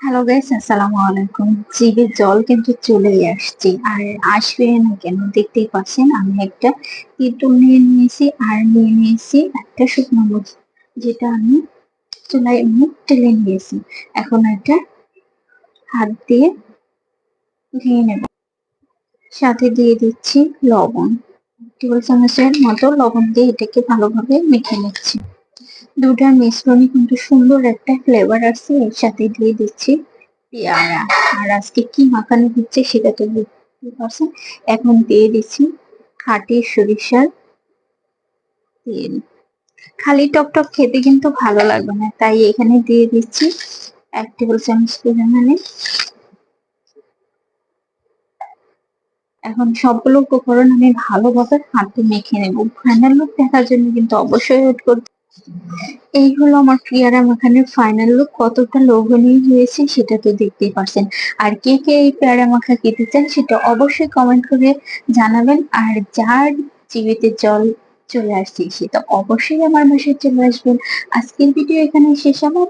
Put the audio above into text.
Hello guys, আসসালামু আলাইকুম। জিভে জল কিন্তু চলেই আসছে, আর আসবে না কেন? দেখতেই পাচ্ছেন আমি একটা তেঁতুল নিয়ে নিয়েছি, আর নিয়ে নিয়েছি একটা শুকনো মরিচ, যেটা আমি চুলায় এমনি টেলে নিয়েছি। এখন এটা হাত দিয়ে ধুয়ে নেব। সাথে দিয়ে দিচ্ছি লবণ, টেবিল চামচের মতো লবণ দিয়ে এটাকে ভালোভাবে মেখে নিচ্ছি। দুটার মিশ্রণে কিন্তু সুন্দর একটা ফ্লেভার আসছে। এর সাথে দিয়ে দিচ্ছি পেয়ারা। আর আজকে কি মাখানো হচ্ছে সেটা তো বুঝতে পারছেন। এখন দিয়ে দিচ্ছি খাঁটি সরিষার তেল। খালি টক টক খেতে কিন্তু ভালো লাগবে না, তাই এখানে দিয়ে দিচ্ছি 1 টেবিল চামচ পরিমাণে। এখন সবগুলো উপকরণ আমি ভালোভাবে হাতে মেখে নেব। ফাইনাল লুক দেখার জন্য কিন্তু অবশ্যই ওয়েট করতে। এই হলো আমার পেয়ারা মাখানের ফাইনাল লুক। কতটা লোভনীয় হয়েছে সেটা তো দেখতেই পারছেন। আর কে কে এই পেয়ারা মাখা খেতে চান সেটা অবশ্যই কমেন্ট করে জানাবেন। আর যার জিভেতে জল চলে আসছে সে তো অবশ্যই আমার বাসায় চলে আসবেন। আজকের ভিডিও এখানে শেষ। আমার